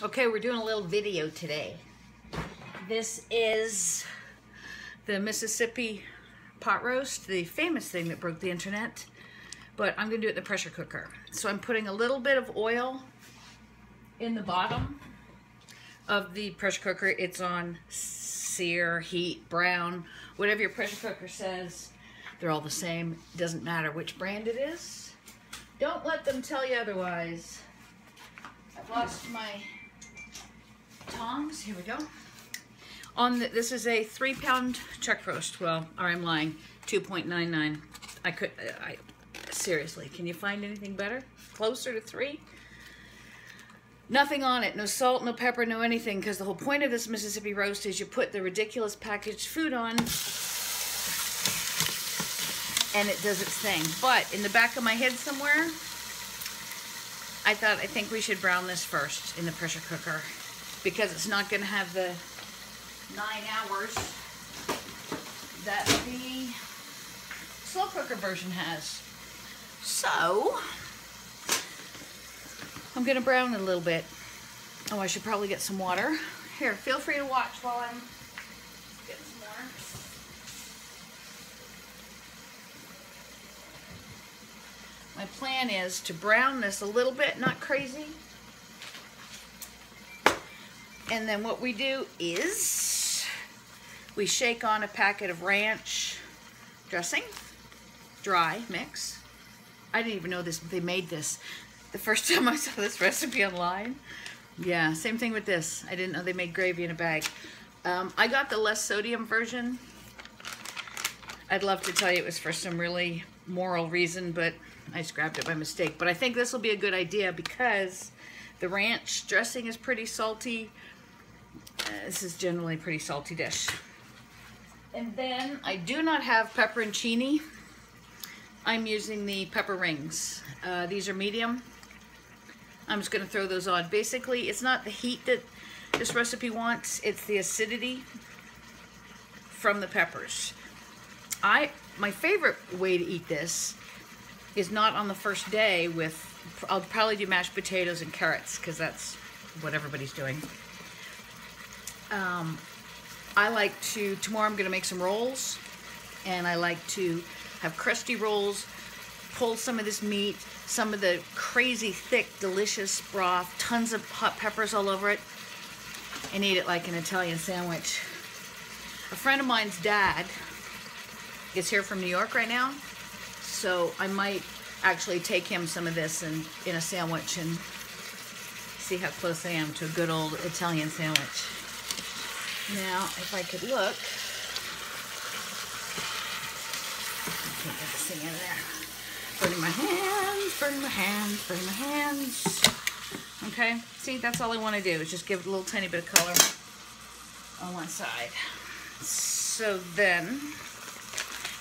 Okay, we're doing a little video today. This is the Mississippi pot roast, the famous thing that broke the internet, but I'm gonna do it in the pressure cooker. So I'm putting a little bit of oil in the bottom of the pressure cooker. It's on sear, heat, brown, whatever your pressure cooker says. They're all the same. It doesn't matter which brand it is. Don't let them tell you otherwise. I've lost my tongs. Here we go. This is a 3-pound chuck roast. Well, or I'm lying. 2.99. Seriously, can you find anything better? Closer to 3? Nothing on it. No salt, no pepper, no anything. Because the whole point of this Mississippi roast is you put the ridiculous packaged food on, and it does its thing. But in the back of my head somewhere, I think we should brown this first in the pressure cooker, because it's not going to have the 9 hours that the slow cooker version has. So I'm going to brown it a little bit. Oh, I should probably get some water. Here, feel free to watch while I'm getting some water. My plan is to brown this a little bit, not crazy. And then what we do is we shake on a packet of ranch dressing, dry mix. I didn't even know they made this the first time I saw this recipe online. Yeah, same thing with this. I didn't know they made gravy in a bag. I got the less sodium version. I'd love to tell you it was for some really moral reason, but I just grabbed it by mistake. But I think this will be a good idea because the ranch dressing is pretty salty. This is generally a pretty salty dish. And then I do not have pepperoncini. I'm using the pepper rings. These are medium. I'm just going to throw those on. Basically, it's not the heat that this recipe wants, it's the acidity from the peppers. My favorite way to eat this is not on the first day with, I'll probably do mashed potatoes and carrots because that's what everybody's doing. I like to, tomorrow I'm going to make some rolls, and I like to have crusty rolls, pull some of this meat, some of the crazy thick, delicious broth, tons of hot peppers all over it, and eat it like an Italian sandwich. A friend of mine's dad is here from New York right now, so I might actually take him some of this in a sandwich and see how close I am to a good old Italian sandwich. Now, if I could look, I can't get this thing in there. Burning my hands, burning my hands, burning my hands. Okay, see, that's all I want to do is just give it a little tiny bit of color on one side. So then,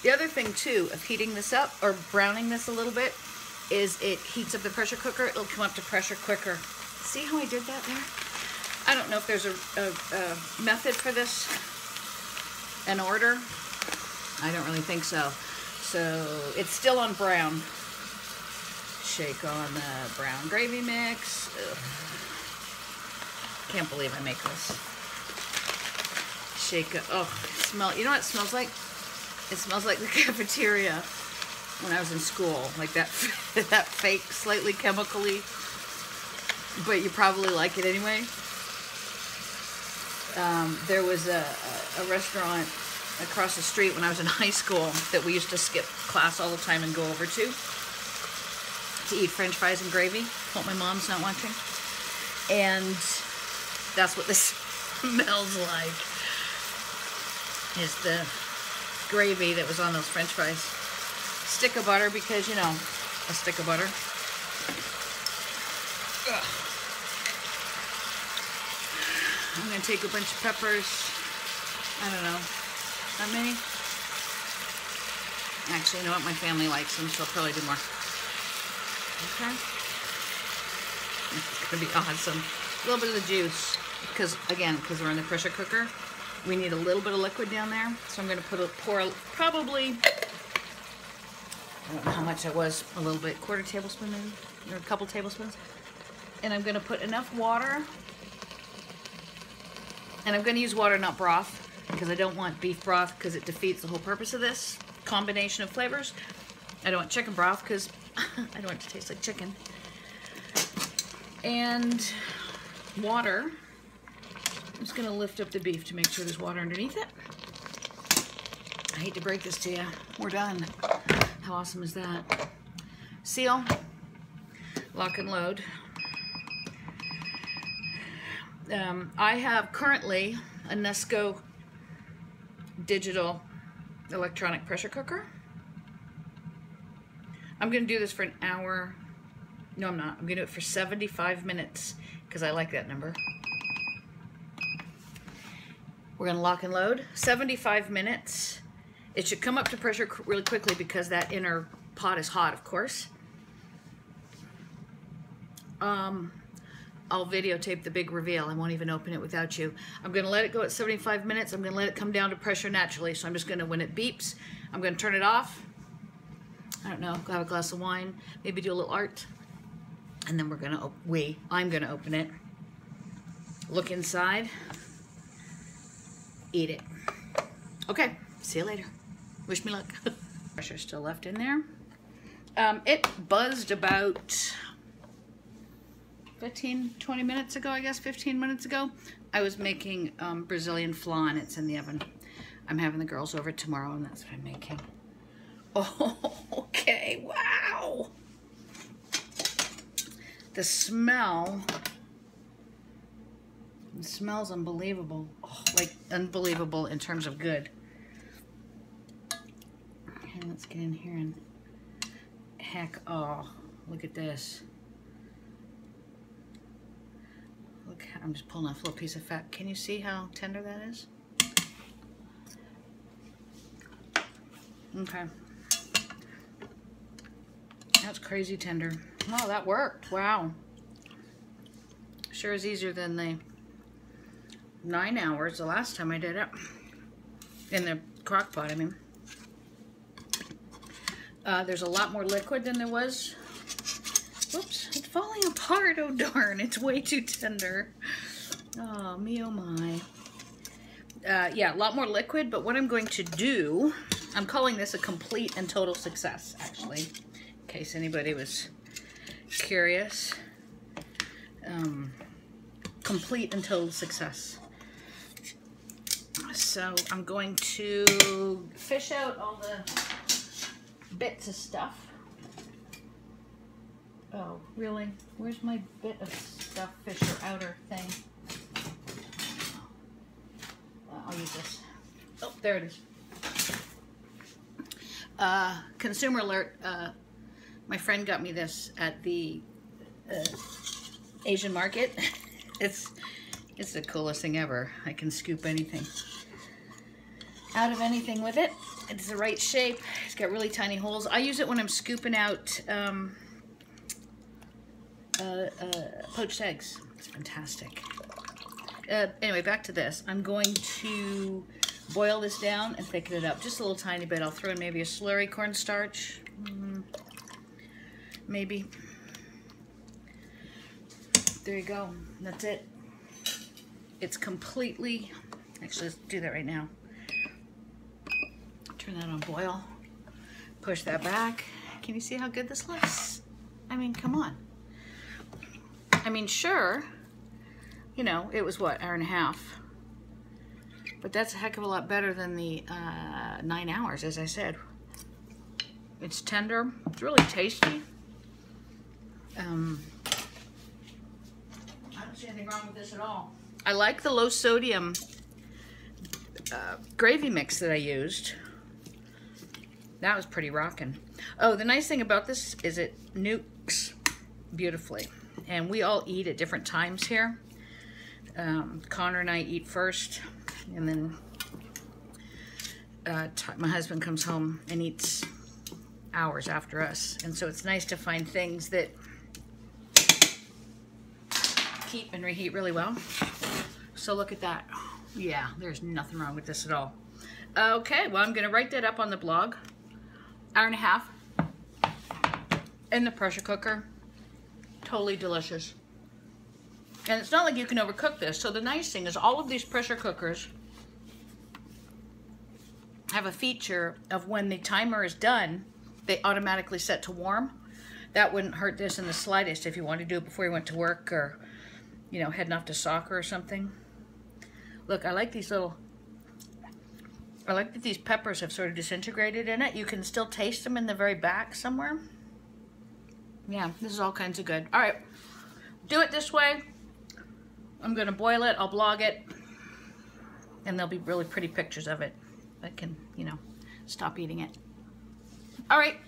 the other thing too of heating this up or browning this a little bit is it heats up the pressure cooker. It'll come up to pressure quicker. See how I did that there? I don't know if there's a method for this, an order. I don't really think so. So it's still on brown. Shake on the brown gravy mix. Ugh. Can't believe I make this. Shake it. Oh, smell. You know what it smells like? It smells like the cafeteria when I was in school. Like that, that fake, slightly chemically, but you probably like it anyway. There was a restaurant across the street when I was in high school that we used to skip class all the time and go over to eat French fries and gravy. Hope my mom's not watching. And that's what this smells like, is the gravy that was on those French fries. Stick of butter, because, you know, a stick of butter. Ugh. I'm going to take a bunch of peppers. I don't know. How many? Actually, you know what? My family likes them, so I'll probably do more. Okay. It's going to be awesome. A little bit of the juice. Because, again, because we're in the pressure cooker, we need a little bit of liquid down there. So I'm going to pour probably, I don't know how much it was, a little bit, quarter tablespoon maybe, or a couple tablespoons. And I'm going to put enough water And I'm going to use water, not broth, because I don't want beef broth because it defeats the whole purpose of this combination of flavors. I don't want chicken broth because I don't want it to taste like chicken. And water. I'm just going to lift up the beef to make sure there's water underneath it. I hate to break this to you. We're done. How awesome is that? Seal. Lock and load. I have currently a Nesco digital electronic pressure cooker. I'm going to do this for an hour. No, I'm not. I'm going to do it for 75 minutes because I like that number. We're going to lock and load. 75 minutes. It should come up to pressure really quickly because that inner pot is hot, of course. I'll videotape the big reveal. I won't even open it without you. I'm going to let it go at 75 minutes. I'm going to let it come down to pressure naturally. So I'm just going to, when it beeps, I'm going to turn it off. I don't know, go have a glass of wine, maybe do a little art. And then I'm going to open it, look inside, eat it. Okay, see you later. Wish me luck. Pressure still left in there. It buzzed about 20 minutes ago, I guess, 15 minutes ago. I was making Brazilian flan, and it's in the oven. I'm having the girls over tomorrow, and that's what I'm making. Oh, okay, wow. The smell, it smells unbelievable. Oh, like unbelievable in terms of good. Okay, let's get in here and heck, oh, look at this. Look, I'm just pulling off a little piece of fat. Can you see how tender that is? Okay. That's crazy tender. Oh, that worked. Wow. Sure is easier than the 9 hours the last time I did it. In the crock pot, I mean. There's a lot more liquid than there was. Whoops, it's falling apart. Oh darn, it's way too tender. Oh, me oh my. Yeah, a lot more liquid, but what I'm going to do, I'm calling this a complete and total success, actually, in case anybody was curious. Complete and total success. So I'm going to fish out all the bits of stuff. Oh, really? Where's my bit of stuff fisher outer thing? I'll use this. Oh, there it is. Consumer alert. My friend got me this at the Asian market. It's the coolest thing ever. I can scoop anything out of anything with it. It's the right shape. It's got really tiny holes. I use it when I'm scooping out poached eggs. It's fantastic. Anyway, back to this. I'm going to boil this down and thicken it up just a little tiny bit. I'll throw in maybe a slurry cornstarch. Maybe. There you go. That's it. It's completely... Actually, let's do that right now. Turn that on boil. Push that back. Can you see how good this looks? I mean, come on. I mean, sure, you know, it was what, hour and a half. But that's a heck of a lot better than the 9 hours, as I said. It's tender. It's really tasty. I don't see anything wrong with this at all. I like the low sodium gravy mix that I used. That was pretty rockin'. Oh, the nice thing about this is it nukes beautifully. And we all eat at different times here. Connor and I eat first, and then my husband comes home and eats hours after us. And so it's nice to find things that keep and reheat really well. So look at that. Yeah, there's nothing wrong with this at all. Okay, well, I'm going to write that up on the blog. Hour and a half in the pressure cooker. Totally delicious. And it's not like you can overcook this. So the nice thing is all of these pressure cookers have a feature of when the timer is done, they automatically set to warm. That wouldn't hurt this in the slightest if you wanted to do it before you went to work or, you know, heading off to soccer or something. Look, I like these little, I like that these peppers have sort of disintegrated in it. You can still taste them in the very back somewhere. Yeah, this is all kinds of good. All right, do it this way. I'm gonna boil it, I'll blog it, and there'll be really pretty pictures of it. I can, you know, stop eating it. All right.